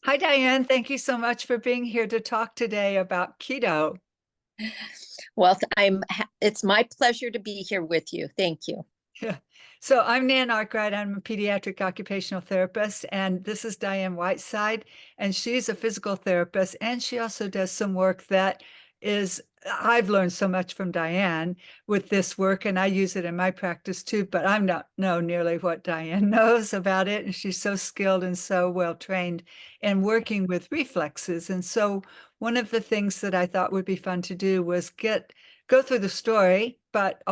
Hi, Diane. Thank you so much for being here to talk today about keto. Well, it's my pleasure to be here with you. Thank you. Yeah. So I'm Nan Arkwright. I'm a pediatric occupational therapist, and this is Diane Whiteside, and she's a physical therapist, and she also does some work that is, I've learned so much from Diane with this work, and I use it in my practice too, but I'm not know nearly what Diane knows about it, and she's so skilled and so well trained in working with reflexes. And so one of the things that I thought would be fun to do was go through the story, but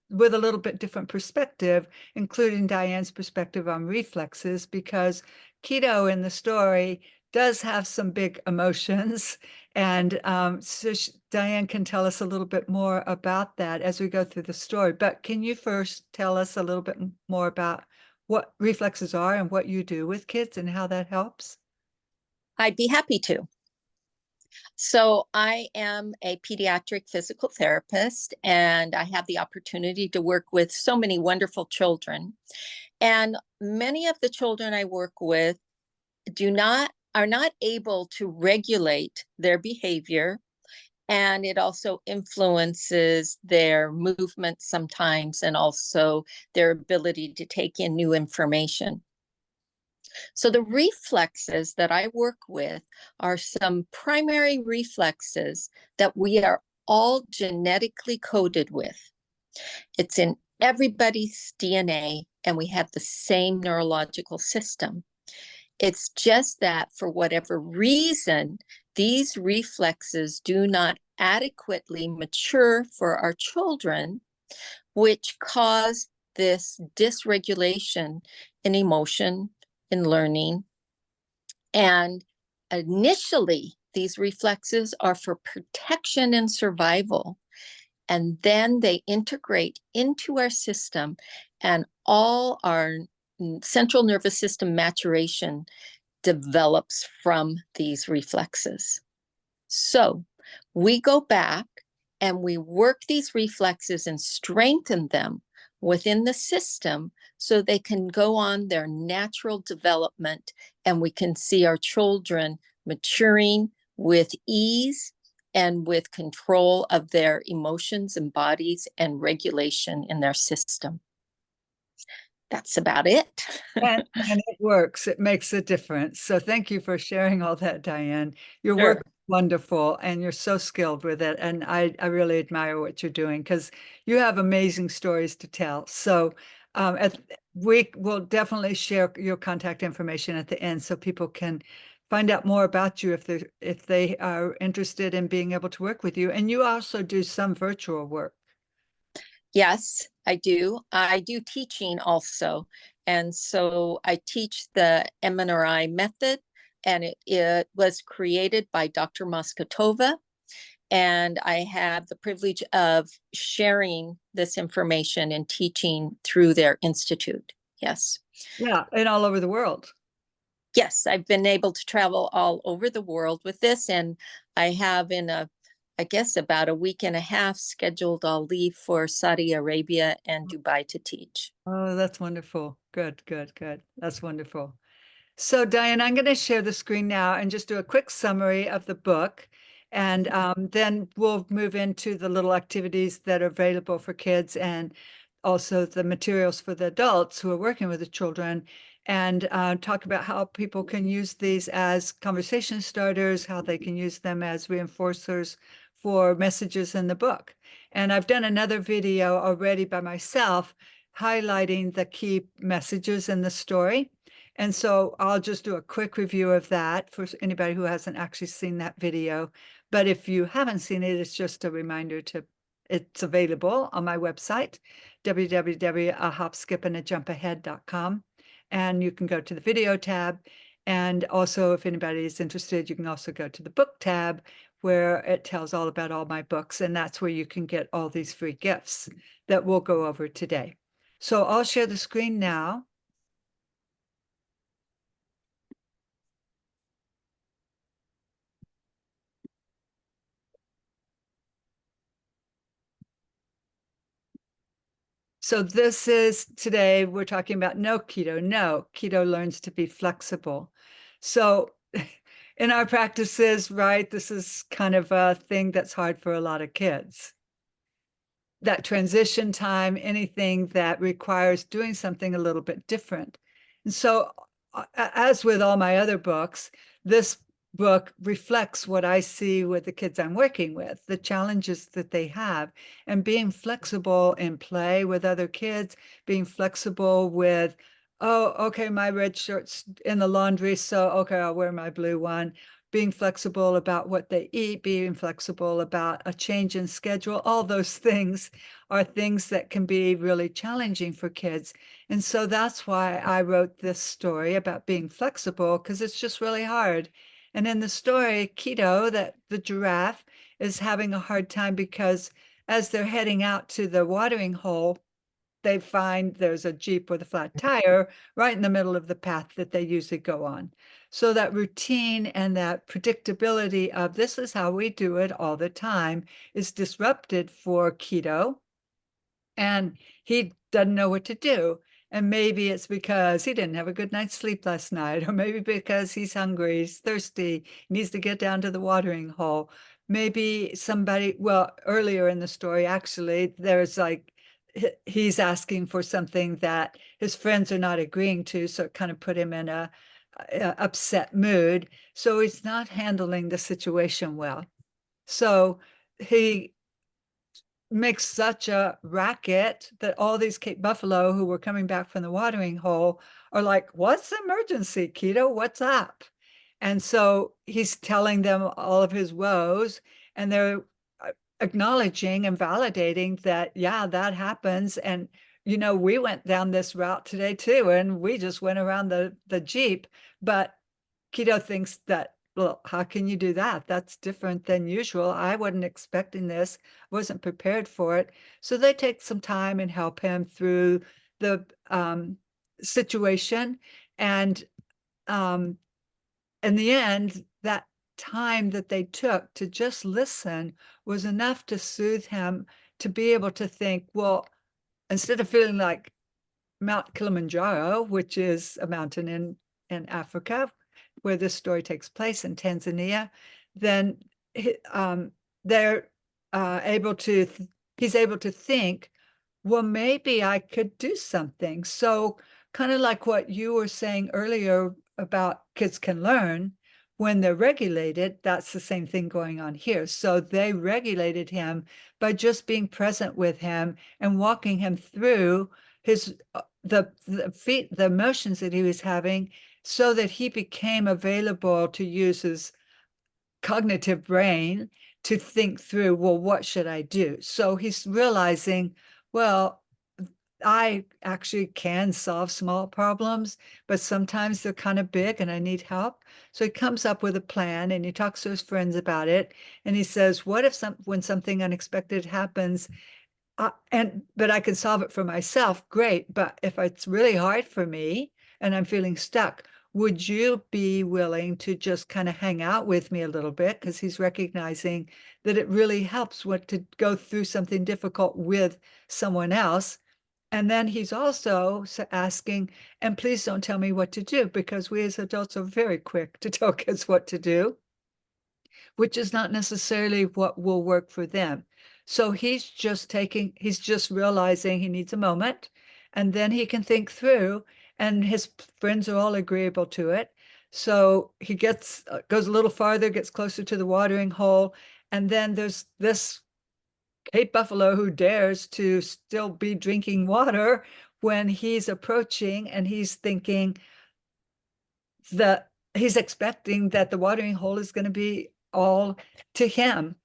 with a little bit different perspective, including Diane's perspective on reflexes, because Kito in the story does have some big emotions. And so Diane can tell us a little bit more about that as we go through the story. But can you first tell us a little bit more about what reflexes are and what you do with kids and how that helps? I'd be happy to. So, I am a pediatric physical therapist, and I have the opportunity to work with so many wonderful children. And many of the children I work with are not able to regulate their behavior, and it also influences their movement sometimes and also their ability to take in new information. So the reflexes that I work with are some primary reflexes that we are all genetically coded with. It's in everybody's DNA, and we have the same neurological system. It's just that for whatever reason, these reflexes do not adequately mature for our children, which cause this dysregulation in emotion, in learning. And initially, these reflexes are for protection and survival. And then they integrate into our system, and all our central nervous system maturation develops from these reflexes. So we go back and we work these reflexes and strengthen them within the system so they can go on their natural development, and we can see our children maturing with ease and with control of their emotions and bodies and regulation in their system. That's about it. And it works. It makes a difference. So thank you for sharing all that, Diane. Your work Sure. is wonderful and you're so skilled with it. And I really admire what you're doing because you have amazing stories to tell. So we will definitely share your contact information at the end so people can find out more about you if they are interested in being able to work with you. And you also do some virtual work. Yes, I do. I do teaching also. And so I teach the MNRI method, and it was created by Dr. Moskotova. And I have the privilege of sharing this information and teaching through their institute. Yes. Yeah, and all over the world. Yes, I've been able to travel all over the world with this, and I have I guess about a week and a half scheduled. I'll leave for Saudi Arabia and Dubai to teach. Oh, that's wonderful. Good, good, good. That's wonderful. So, Diane, I'm going to share the screen now and just do a quick summary of the book. And then we'll move into the little activities that are available for kids and also the materials for the adults who are working with the children and talk about how people can use these as conversation starters, how they can use them as reinforcers for messages in the book. And I've done another video already by myself highlighting the key messages in the story. And so I'll just do a quick review of that for anybody who hasn't actually seen that video. But if you haven't seen it, it's just a reminder it's available on my website, www.ahopskipandajumpahead.com. And you can go to the video tab. And also, if anybody is interested, you can also go to the book tab where it tells all about all my books. And that's where you can get all these free gifts that we'll go over today. So I'll share the screen now. So this is today we're talking about no keto. No, keto learns to be flexible. So in our practices, right, this is kind of a thing that's hard for a lot of kids. That transition time, anything that requires doing something a little bit different. And so, as with all my other books, this book reflects what I see with the kids I'm working with, the challenges that they have, and being flexible in play with other kids, being flexible with, oh, okay, my red shirt's in the laundry, so okay, I'll wear my blue one. Being flexible about what they eat, being flexible about a change in schedule, all those things are things that can be really challenging for kids. And so that's why I wrote this story about being flexible, because it's just really hard. And in the story, Kito, that the giraffe, is having a hard time because as they're heading out to the watering hole, they find there's a Jeep with a flat tire right in the middle of the path that they usually go on. So that routine and that predictability of this is how we do it all the time is disrupted for Kito, and he doesn't know what to do. And maybe it's because he didn't have a good night's sleep last night, or maybe because he's hungry, he's thirsty, needs to get down to the watering hole. Maybe somebody, well, earlier in the story, actually, there's like, he's asking for something that his friends are not agreeing to, so it kind of put him in a upset mood. So he's not handling the situation well. So he makes such a racket that all these Cape Buffalo who were coming back from the watering hole are like, what's the emergency, Kito? What's up? And so he's telling them all of his woes, and they're acknowledging and validating that, yeah, that happens. And, you know, we went down this route today too, and we just went around the Jeep. But Kito thinks that, well, how can you do that? That's different than usual. I wasn't expecting this, wasn't prepared for it. So they take some time and help him through the situation. And um, in the end, that time that they took to just listen was enough to soothe him, to be able to think, well, instead of feeling like Mount Kilimanjaro, which is a mountain in Africa, where this story takes place in Tanzania, then they're able to, he's able to think, well, maybe I could do something. So kind of like what you were saying earlier about kids can learn when they're regulated, that's the same thing going on here. So they regulated him by just being present with him and walking him through his the emotions that he was having, so that he became available to use his cognitive brain to think through, well, what should I do? So he's realizing, well, I actually can solve small problems, but sometimes they're kind of big and I need help. So he comes up with a plan and he talks to his friends about it. And he says, what if when something unexpected happens, but I can solve it for myself, great. But if it's really hard for me and I'm feeling stuck, would you be willing to just kind of hang out with me a little bit? Because he's recognizing that it really helps what to go through something difficult with someone else. And then he's also asking, and please don't tell me what to do, because we as adults are very quick to tell kids what to do, which is not necessarily what will work for them. So he's just realizing he needs a moment, and then he can think through, and his friends are all agreeable to it. So he goes a little farther, gets closer to the watering hole, and then there's this Cape Buffalo who dares to still be drinking water when he's approaching, and he's thinking that he's expecting that the watering hole is going to be all to him,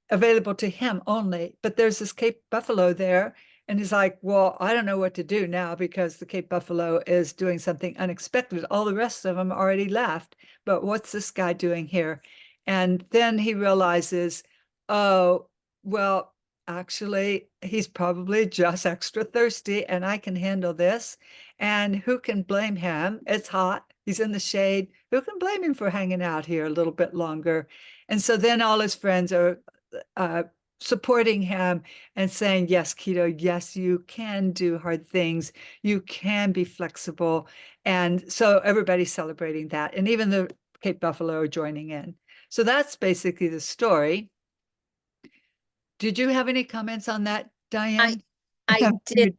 available to him only. But there's this Cape Buffalo there, and he's like, well, I don't know what to do now because the Cape Buffalo is doing something unexpected. All the rest of them already left, but what's this guy doing here? And then he realizes, oh, well, actually, he's probably just extra thirsty and I can handle this. And who can blame him? It's hot. He's in the shade. Who can blame him for hanging out here a little bit longer? And so then all his friends are uh, supporting him and saying, yes, Kito, yes, you can do hard things. You can be flexible. And so everybody's celebrating that. And even the Cape Buffalo are joining in. So that's basically the story. Did you have any comments on that, I Diane? I did.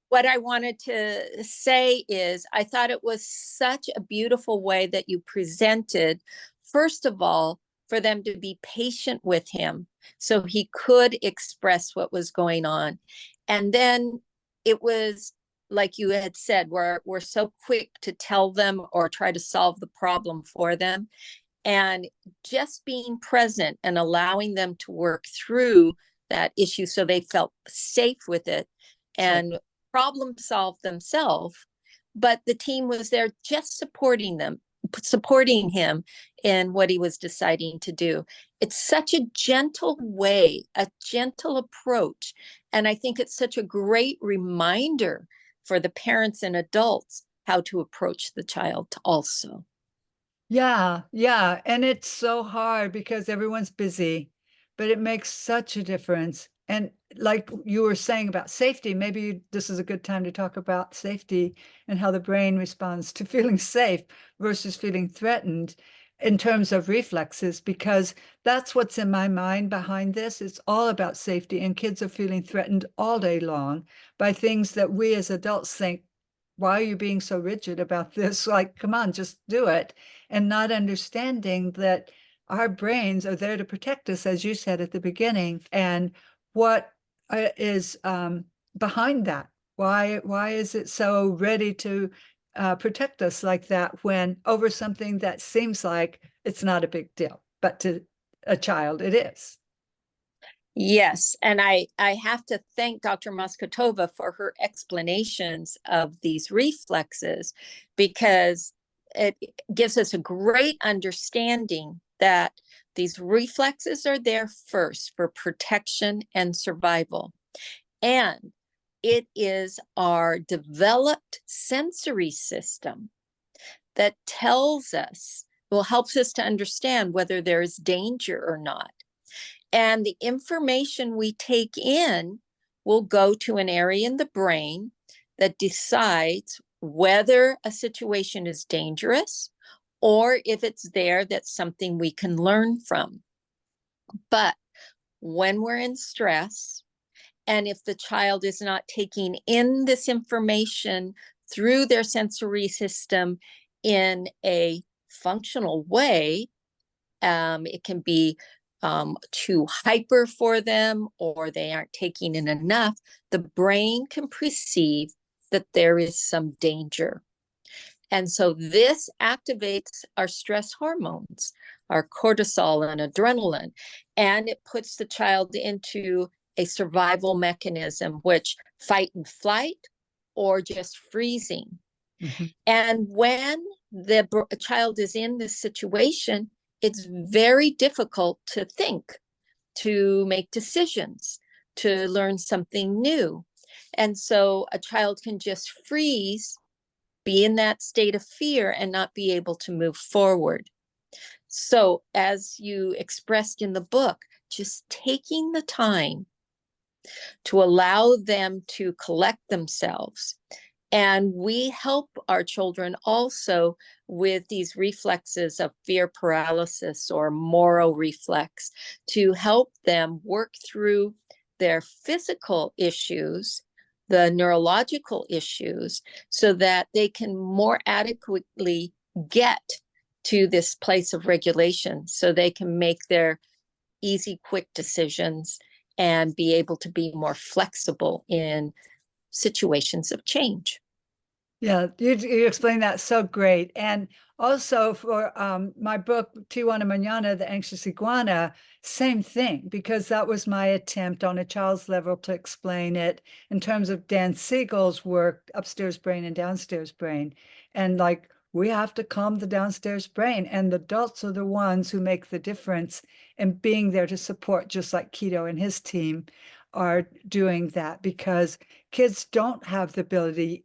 What I wanted to say is I thought it was such a beautiful way that you presented, first of all, for them to be patient with him so he could express what was going on. And then it was like you had said, we're so quick to tell them or try to solve the problem for them. And just being present and allowing them to work through that issue so they felt safe with it and problem solve themselves. But the team was there just supporting them, supporting him in what he was deciding to do. It's such a gentle way, a gentle approach. And I think it's such a great reminder for the parents and adults how to approach the child also. Yeah, yeah. And it's so hard because everyone's busy, but it makes such a difference. And like you were saying about safety, maybe this is a good time to talk about safety and how the brain responds to feeling safe versus feeling threatened in terms of reflexes, because that's what's in my mind behind this. It's all about safety, and kids are feeling threatened all day long by things that we as adults think, why are you being so rigid about this? Like, come on, just do it. And not understanding that our brains are there to protect us, as you said at the beginning. And what is behind that? Why is it so ready to protect us like that when over something that seems like it's not a big deal, but to a child it is? Yes, and I have to thank Dr. Moskotova for her explanations of these reflexes because it gives us a great understanding that these reflexes are there first for protection and survival. And it is our developed sensory system that tells us, well, helps us to understand whether there is danger or not. And the information we take in will go to an area in the brain that decides whether a situation is dangerous or if it's there, that's something we can learn from. But when we're in stress, and if the child is not taking in this information through their sensory system in a functional way, it can be too hyper for them, or they aren't taking in enough. The brain can perceive that there is some danger. And so this activates our stress hormones, our cortisol and adrenaline, and it puts the child into a survival mechanism, which fight and flight or just freezing. Mm-hmm. And when the child is in this situation, it's very difficult to think, to make decisions, to learn something new. And so a child can just freeze, be in that state of fear, and not be able to move forward. So, as you expressed in the book, just taking the time to allow them to collect themselves. And we help our children also with these reflexes of fear paralysis or Moro reflex to help them work through their physical issues, the neurological issues, so that they can more adequately get to this place of regulation so they can make their easy, quick decisions and be able to be more flexible in situations of change. Yeah, you explained that so great. And also for my book, Tijuana Manana, The Anxious Iguana, same thing, because that was my attempt on a child's level to explain it in terms of Dan Siegel's work, upstairs brain and downstairs brain. And like, we have to calm the downstairs brain, and the adults are the ones who make the difference in being there to support, just like Kito and his team are doing that, because kids don't have the ability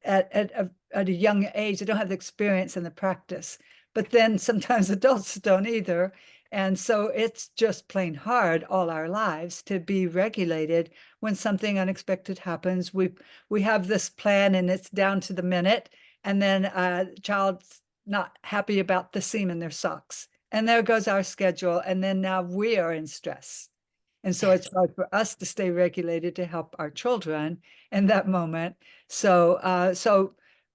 at a young age. They don't have the experience and the practice. But then sometimes adults don't either. And so it's just plain hard all our lives to be regulated when something unexpected happens. We have this plan and it's down to the minute, and then a child not happy about the seam in their socks. And there goes our schedule. And then now we are in stress. And so it's Yes. hard for us to stay regulated to help our children in that moment. So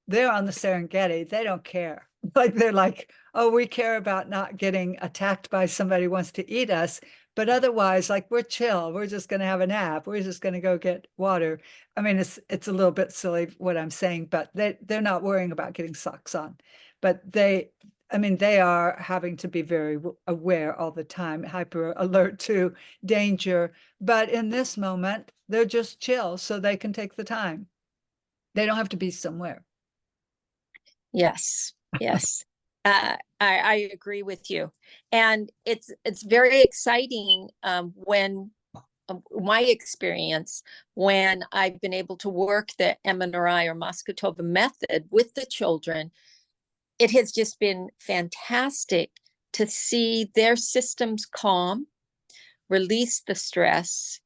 they're on the Serengeti. They don't care. Like they're like, oh, we care about not getting attacked by somebody who wants to eat us. But otherwise, like we're chill. We're just going to have a nap. We're just going to go get water. I mean, it's a little bit silly what I'm saying, but they're not worrying about getting socks on. But I mean, they are having to be very aware all the time, hyper alert to danger. But in this moment, they're just chill so they can take the time. They don't have to be somewhere. Yes, yes. I agree with you. And it's very exciting when my experience when I've been able to work the MNRI or Moscotova method with the children, it has just been fantastic to see their systems calm, release the stress,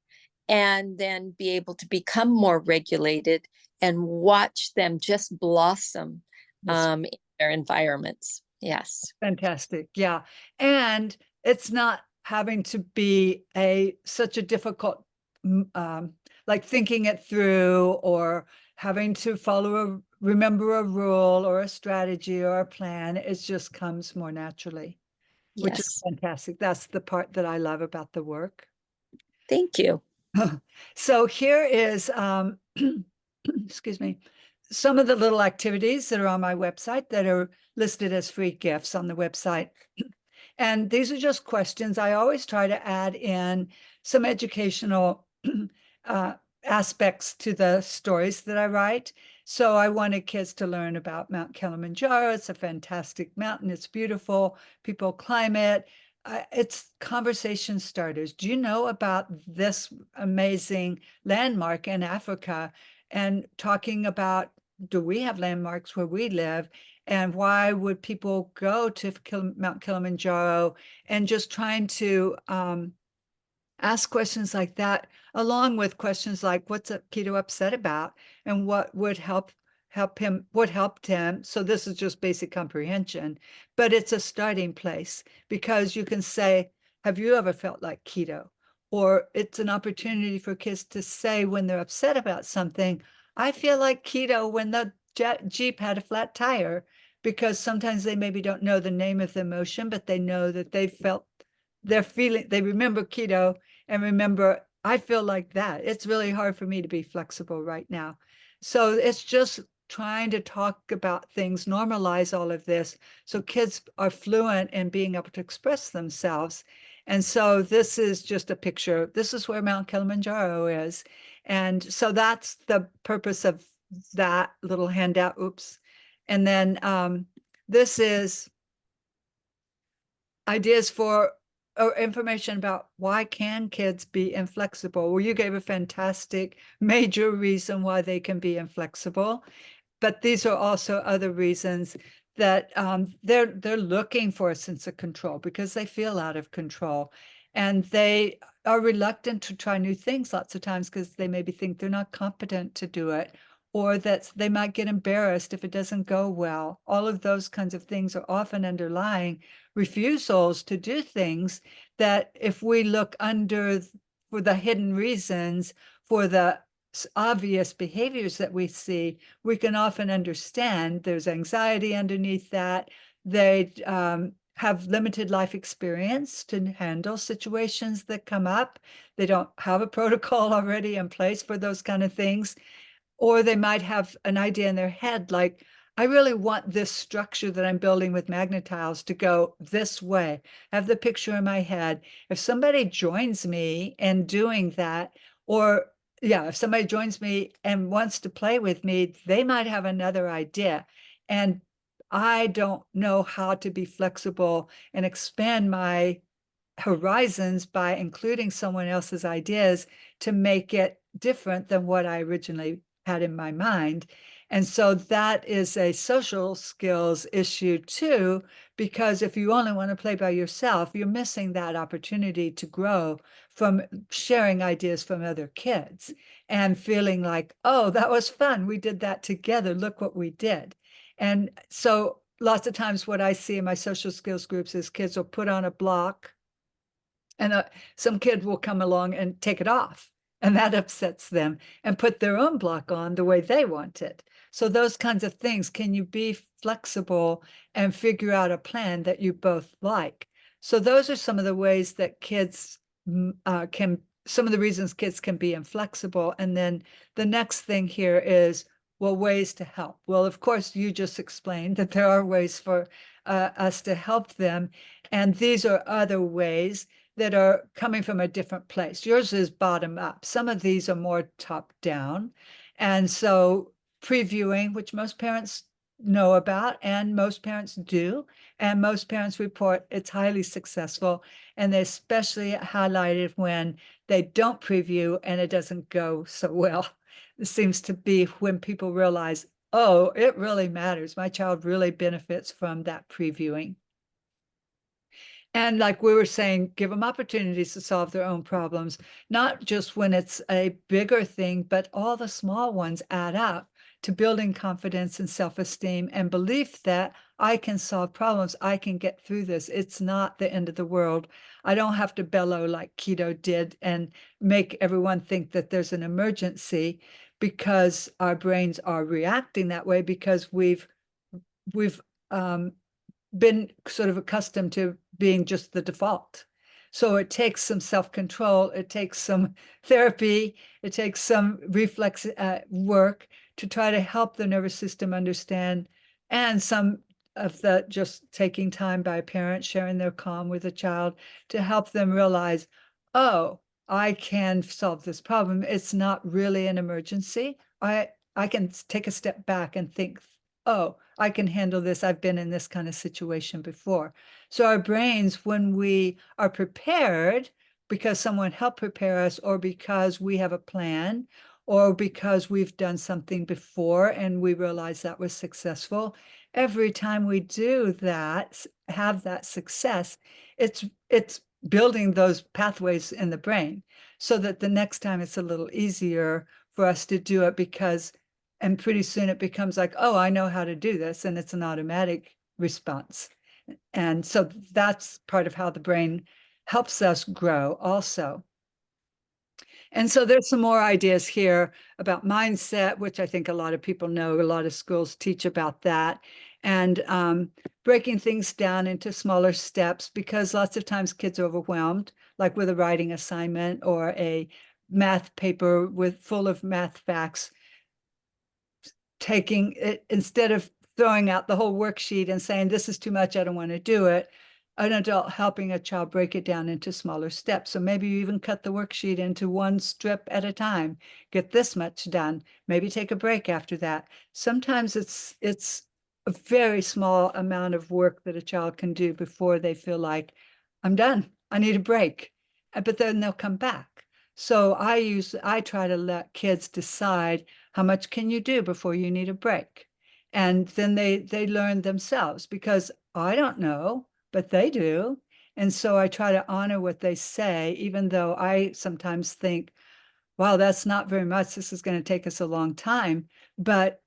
and then be able to become more regulated and watch them just blossom Yes. in their environments. Yes. Fantastic. Yeah. And it's not having to be such a difficult like thinking it through or having to remember a rule or a strategy or a plan. It just comes more naturally, which is Yes. fantastic. That's the part that I love about the work. Thank you. So here is excuse me, some of the little activities that are on my website that are listed as free gifts on the website. And these are just questions. I always try to add in some educational uh, aspects to the stories that I write. So I wanted kids to learn about Mount Kilimanjaro. It's a fantastic mountain. It's beautiful. People climb it. It's conversation starters. Do you know about this amazing landmark in Africa? And talking about, do we have landmarks where we live? And why would people go to Mount Kilimanjaro, and just trying to ask questions like that, along with questions like, what's Kito upset about, and what would what helped him. So this is just basic comprehension, but it's a starting place because you can say, have you ever felt like Kito? Or it's an opportunity for kids to say when they're upset about something, I feel like Kito when the Jeep had a flat tire, because sometimes they maybe don't know the name of the emotion, but they know that they felt their feeling, they remember Kito and remember, I feel like that. It's really hard for me to be flexible right now. So it's just trying to talk about things, normalize all of this so kids are fluent in being able to express themselves. And so this is just a picture. This is where Mount Kilimanjaro is. And so that's the purpose of that little handout. Oops. And then this is ideas for or information about why can kids be inflexible. Well, you gave a fantastic major reason why they can be inflexible, but these are also other reasons that they're looking for a sense of control because they feel out of control, and they are reluctant to try new things lots of times because they maybe think they're not competent to do it, or that they might get embarrassed if it doesn't go well. All of those kinds of things are often underlying refusals to do things that if we look under for the hidden reasons, for the obvious behaviors that we see, we can often understand there's anxiety underneath that. They have limited life experience to handle situations that come up. They don't have a protocol already in place for those kind of things. Or they might have an idea in their head, like, I really want this structure that I'm building with magnetiles to go this way. I have the picture in my head. If somebody joins me in doing that, or yeah, if somebody joins me and wants to play with me, they might have another idea. And I don't know how to be flexible and expand my horizons by including someone else's ideas to make it different than what I originally had in my mind. And so that is a social skills issue too, because if you only want to play by yourself, you're missing that opportunity to grow from sharing ideas from other kids and feeling like, oh, that was fun. We did that together. Look what we did. And so lots of times what I see in my social skills groups is kids will put on a block and some kid will come along and take it off. And that upsets them and put their own block on the way they want it. So those kinds of things, can you be flexible and figure out a plan that you both like? So those are some of the ways that kids can, some of the reasons kids can be inflexible. And then the next thing here is, well, ways to help. Well, of course, you just explained that there are ways for us to help them. And these are other ways that are coming from a different place. Yours is bottom up. Some of these are more top down. And so previewing, which most parents know about and most parents do, and most parents report it's highly successful. And they especially highlight it when they don't preview and it doesn't go so well. It seems to be when people realize, oh, it really matters. My child really benefits from that previewing. And like we were saying, give them opportunities to solve their own problems, not just when it's a bigger thing, but all the small ones add up to building confidence and self-esteem and belief that I can solve problems. I can get through this. It's not the end of the world. I don't have to bellow like Kito did and make everyone think that there's an emergency, because our brains are reacting that way because we've been sort of accustomed to being just the default. So it takes some self-control, it takes some therapy, it takes some reflex work to try to help the nervous system understand, and some of the just taking time by a parent sharing their calm with a child to help them realize, oh, I can solve this problem. It's not really an emergency. I can take a step back and think, oh, I can handle this. I've been in this kind of situation before. So our brains, when we are prepared because someone helped prepare us, or because we have a plan, or because we've done something before and we realize that was successful, every time we do that, have that success, it's building those pathways in the brain so that the next time it's a little easier for us to do it, because and pretty soon it becomes like, oh, I know how to do this, and it's an automatic response. And so that's part of how the brain helps us grow also. And so there's some more ideas here about mindset, which I think a lot of people know. A lot of schools teach about that. And breaking things down into smaller steps, because lots of times kids are overwhelmed, like with a writing assignment or a math paper with full of math facts. Taking it, instead of throwing out the whole worksheet and saying, this is too much, I don't want to do it, an adult helping a child break it down into smaller steps. So maybe you even cut the worksheet into one strip at a time, get this much done, maybe take a break after that. Sometimes it's a very small amount of work that a child can do before they feel like, I'm done, I need a break. But then they'll come back. So I try to let kids decide how much can you do before you need a break. And then they learn themselves, because I don't know, but they do. And so I try to honor what they say, even though I sometimes think, wow, that's not very much. This is going to take us a long time. But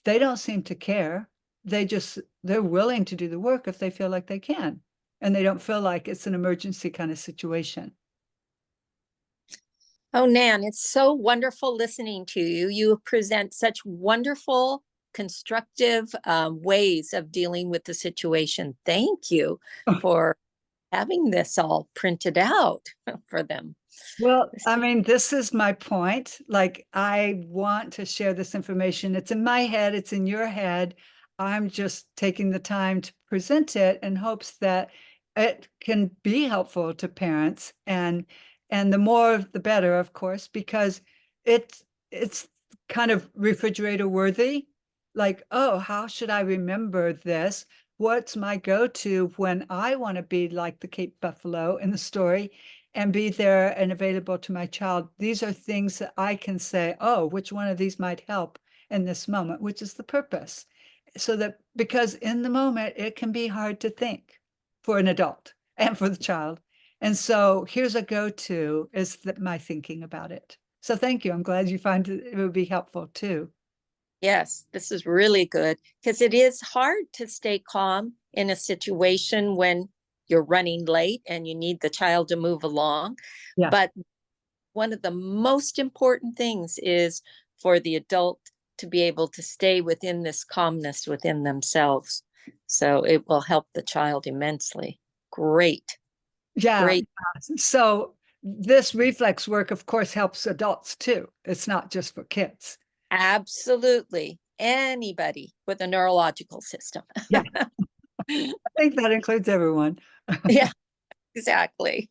they don't seem to care. They're willing to do the work if they feel like they can. And they don't feel like it's an emergency kind of situation. Oh, Nan, it's so wonderful listening to you. You present such wonderful, constructive ways of dealing with the situation. Thank you for having this all printed out for them. Well, I mean, this is my point. Like, I want to share this information. It's in my head, it's in your head. I'm just taking the time to present it in hopes that it can be helpful to parents, and the more the better, of course, because it's kind of refrigerator worthy. Like, oh, how should I remember this? What's my go-to when I want to be like the Cape Buffalo in the story and be there and available to my child? These are things that I can say, oh, which one of these might help in this moment, which is the purpose. So that, because in the moment, it can be hard to think for an adult and for the child. And so here's a go-to, is that my thinking about it. So thank you. I'm glad you find it would be helpful too. Yes, this is really good because it is hard to stay calm in a situation when you're running late and you need the child to move along. Yeah. But one of the most important things is for the adult to be able to stay within this calmness within themselves. So it will help the child immensely. Great, Yeah. great. So this reflex work, of course, helps adults too. It's not just for kids. Absolutely. Anybody with a neurological system. Yeah, I think that includes everyone. Yeah, exactly.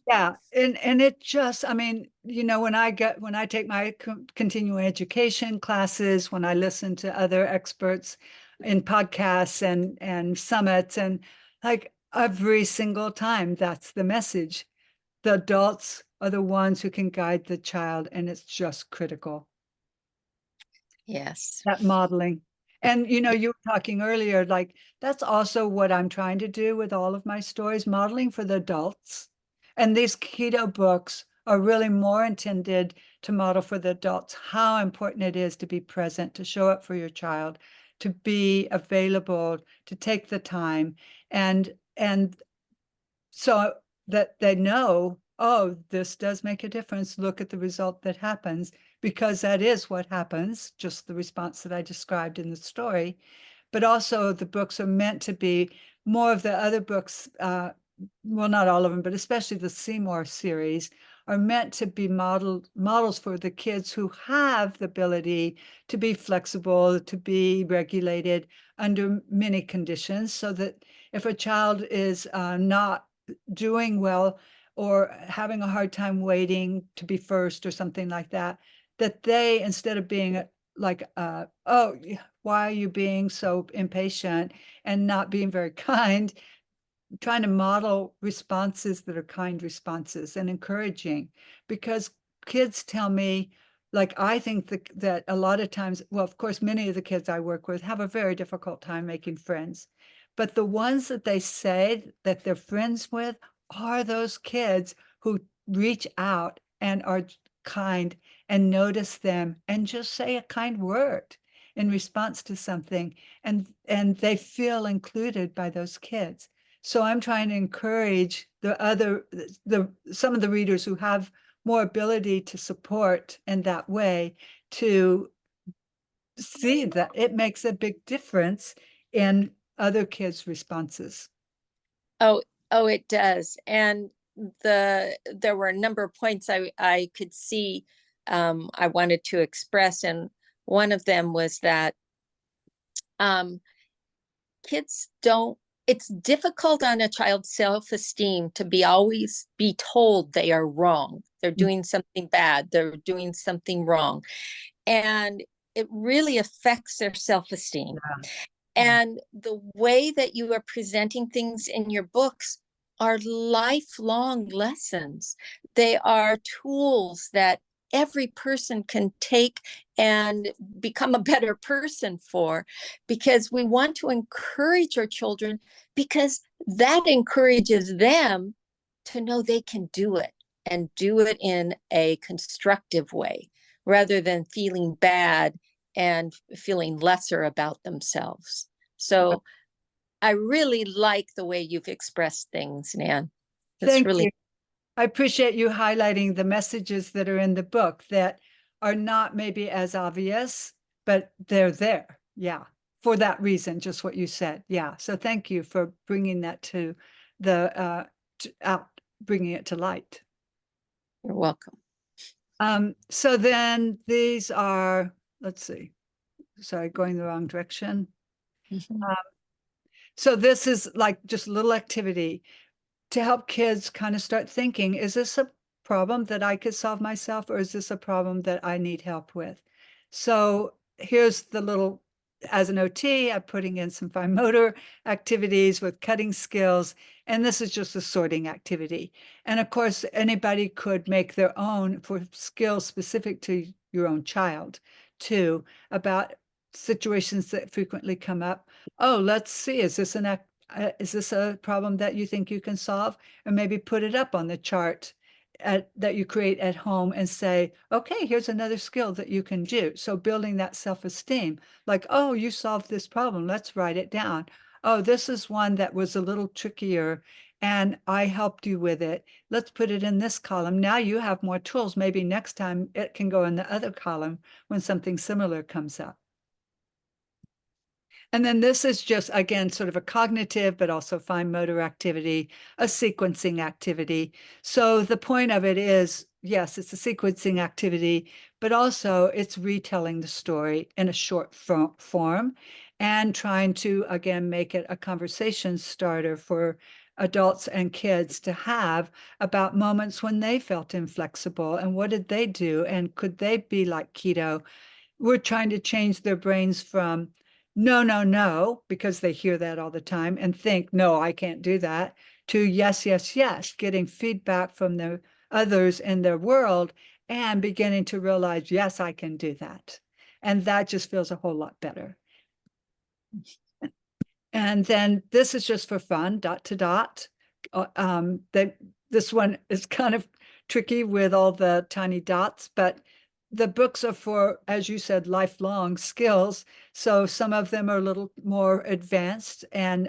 Yeah, and it just, I mean, when I take my continuing education classes, when I listen to other experts in podcasts and summits, and like every single time, that's the message. The adults are the ones who can guide the child, and it's just critical. Yes. That modeling. And you were talking earlier, like that's also what I'm trying to do with all of my stories, modeling for the adults. And these keto books are really more intended to model for the adults how important it is to be present, to show up for your child, to be available, to take the time, and so that they know, oh, this does make a difference. Look at the result that happens, because that is what happens, just the response that I described in the story. But also the books are meant to be more of the other books, well, not all of them, but especially the Seymour series, are meant to be models for the kids who have the ability to be flexible, to be regulated under many conditions, so that if a child is not doing well or having a hard time waiting to be first or something like that, that they, instead of being like, oh, why are you being so impatient and not being very kind, trying to model responses that are kind responses and encouraging. Because kids tell me, like, I think that a lot of times, well, of course, many of the kids I work with have a very difficult time making friends. But the ones that they say that they're friends with are those kids who reach out and are kind and notice them and just say a kind word in response to something. And they feel included by those kids. So I'm trying to encourage some of the readers who have more ability to support in that way, to see that it makes a big difference in other kids' responses. Oh, oh, it does. And there were a number of points I could see I wanted to express, and one of them was that um, kids don't. It's difficult on a child's self-esteem to be always be told they are wrong. They're Mm. doing something bad. They're doing something wrong, and it really affects their self-esteem. Yeah. Yeah. And the way that you are presenting things in your books are lifelong lessons. They are tools that every person can take and become a better person for, because we want to encourage our children, because that encourages them to know they can do it and do it in a constructive way rather than feeling bad and feeling lesser about themselves. So I really like the way you've expressed things, Nan. It's Thank really, you. I appreciate you highlighting the messages that are in the book that are not maybe as obvious, but they're there. Yeah. For that reason, just what you said. Yeah. So thank you for bringing that to the out, bringing it to light. you're welcome. So then these are, let's see, sorry, going the wrong direction. Mhm. Um, so this is like just a little activity to help kids kind of start thinking, is this a problem that I could solve myself, or is this a problem that I need help with? So here's the little, as an OT, I'm putting in some fine motor activities with cutting skills, and this is just a sorting activity. And of course, anybody could make their own for skills specific to your own child too, about situations that frequently come up. Oh, let's see, is this a problem that you think you can solve? And maybe put it up on the chart that you create at home and say, okay, here's another skill that you can do. So building that self-esteem, like, oh, you solved this problem, let's write it down. Oh, this is one that was a little trickier and I helped you with it. Let's put it in this column. Now you have more tools. Maybe next time it can go in the other column when something similar comes up. And then this is just, again, sort of a cognitive, but also fine motor activity, a sequencing activity. So the point of it is, yes, it's a sequencing activity, but also it's retelling the story in a short form and trying to, again, make it a conversation starter for adults and kids to have about moments when they felt inflexible and what did they do and could they be like Kito. We're trying to change their brains from no, no, no, because they hear that all the time and think, no, I can't do that, to yes, yes, yes, getting feedback from the others in their world and beginning to realize, yes, I can do that. And that just feels a whole lot better. And then this is just for fun, dot to dot. This one is kind of tricky with all the tiny dots, but the books are for, as you said, lifelong skills. So some of them are a little more advanced and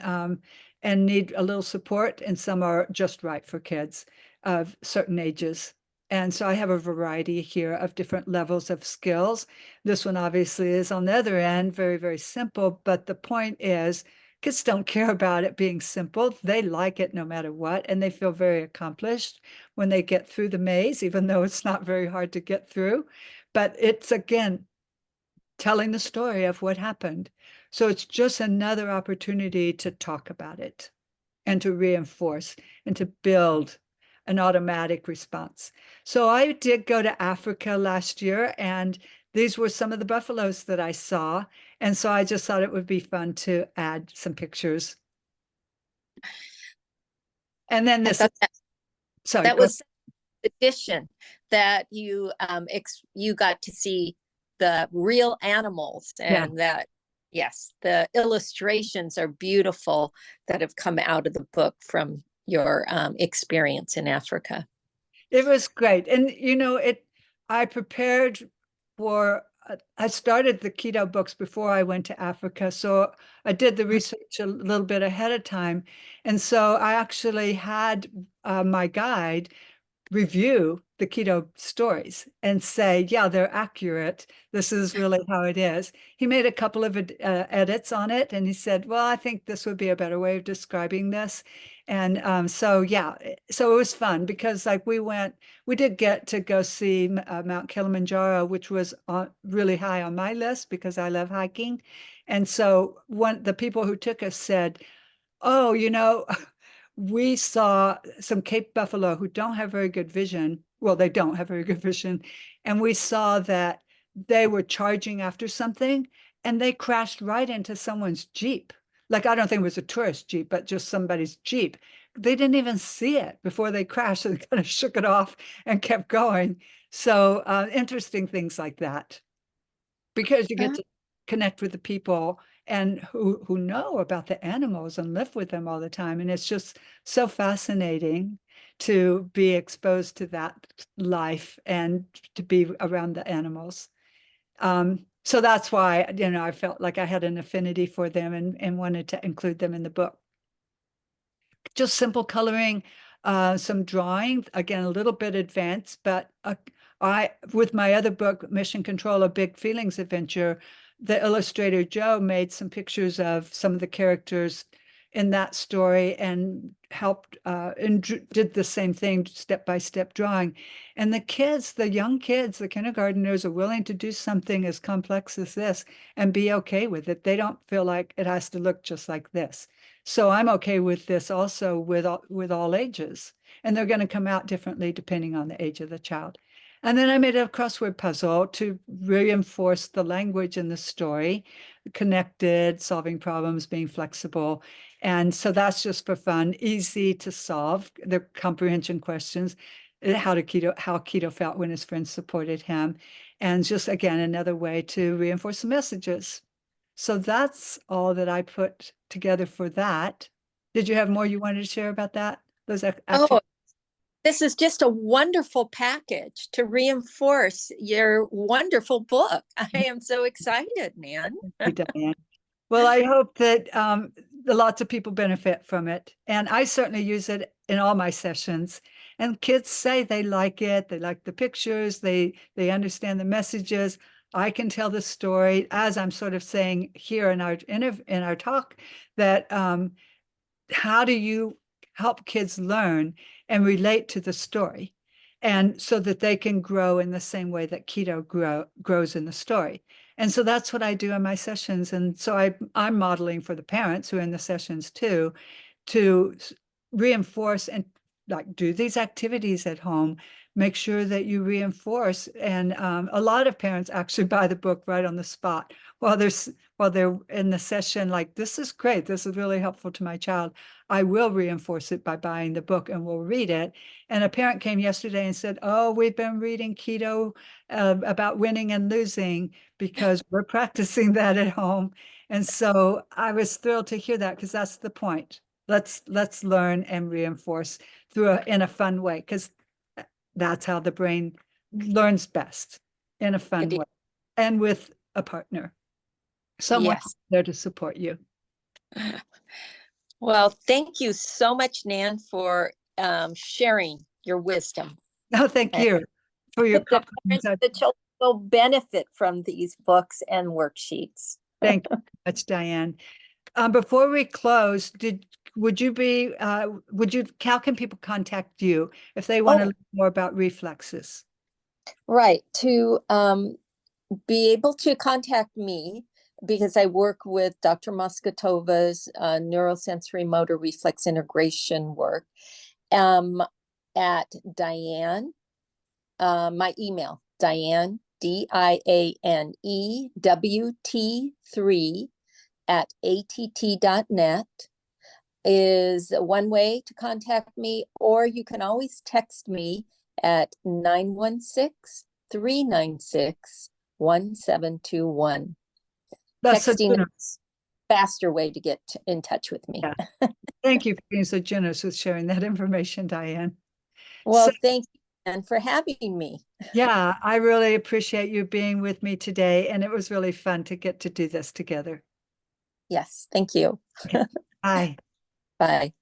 need a little support, and some are just right for kids of certain ages. And so I have a variety here of different levels of skills. This one obviously is on the other end, very, very simple. But the point is, kids don't care about it being simple. They like it no matter what, and they feel very accomplished when they get through the maze, even though it's not very hard to get through. But it's, again, telling the story of what happened. So it's just another opportunity to talk about it and to reinforce and to build an automatic response. So I did go to Africa last year, and these were some of the buffaloes that I saw. And so I just thought it would be fun to add some pictures. And then I this, thought sorry, that go. was addition that you got to see the real animals, Yeah. and that, yes, the illustrations are beautiful that have come out of the book from your experience in Africa. It was great. And I prepared for I started the keto books before I went to Africa. So I did the research a little bit ahead of time. And so I actually had my guide review the keto stories and say, yeah, they're accurate. This is really how it is. He made a couple of edits on it, and he said, well, I think this would be a better way of describing this. And so, yeah, so it was fun because like we did get to go see Mount Kilimanjaro, which was really high on my list because I love hiking. And so the people who took us said, oh, we saw some Cape buffalo who don't have very good vision. Well, they don't have very good vision. And we saw that they were charging after something and they crashed right into someone's Jeep. Like, I don't think it was a tourist Jeep, but just somebody's Jeep. They didn't even see it before they crashed. So they kind of shook it off and kept going. So interesting things like that, because you get to connect with the people and who know about the animals and live with them all the time. And it's just so fascinating to be exposed to that life and to be around the animals. So that's why, I felt like I had an affinity for them and wanted to include them in the book. Just simple coloring, some drawing, again, a little bit advanced, but with my other book, Mission Control, A Big Feelings Adventure, the illustrator Joe made some pictures of some of the characters in that story and helped and did the same thing, step-by-step drawing. And the young kids, the kindergarteners are willing to do something as complex as this and be okay with it. They don't feel like it has to look just like this. So I'm okay with this also with all ages. And they're going to come out differently depending on the age of the child. And then I made a crossword puzzle to reinforce the language in the story, connected, solving problems, being flexible. And so that's just for fun, easy to solve the comprehension questions, how Kito felt when his friends supported him. And just, again, another way to reinforce the messages. So that's all that I put together for that. Did you have more you wanted to share about that? Those Oh, activities? This is just a wonderful package to reinforce your wonderful book. I am so excited, Nan. Thank you, Diane. Well, I hope that lots of people benefit from it. And I certainly use it in all my sessions. And kids say they like it. They like the pictures. They understand the messages. I can tell the story, as I'm sort of saying here in our talk, that how do you help kids learn and relate to the story, and so that they can grow in the same way that Kito grows in the story. And so that's what I do in my sessions. And so I'm modeling for the parents who are in the sessions too, to reinforce and like do these activities at home, make sure that you reinforce. And a lot of parents actually buy the book right on the spot while they're in the session, like, this is great, this is really helpful to my child. I will reinforce it by buying the book and we'll read it. And a parent came yesterday and said, oh, we've been reading Kito about winning and losing because we're practicing that at home. And so I was thrilled to hear that, because that's the point. Let's learn and reinforce in a fun way, because that's how the brain learns best, in a fun way, and with a partner, someone Yes. there to support you. Well, thank you so much, Nan, for sharing your wisdom. No, thank you for your compliments. The children will benefit from these books and worksheets. Thank you so much, Diane. Before we close, how can people contact you if they want to learn more about reflexes? Right. To be able to contact me, because I work with Dr. Moskatova's neurosensory motor reflex integration work, at Diane, my email, Diane, DIANEWT3 at att.net is one way to contact me, or you can always text me at 916-396-1721. That's so Texting generous. is a faster way to get in touch with me. Yeah. Thank you for being so generous with sharing that information, Diane. Well, thank you, and for having me. Yeah, I really appreciate you being with me today, and it was really fun to get to do this together. Yes, thank you. Okay. Bye. Bye.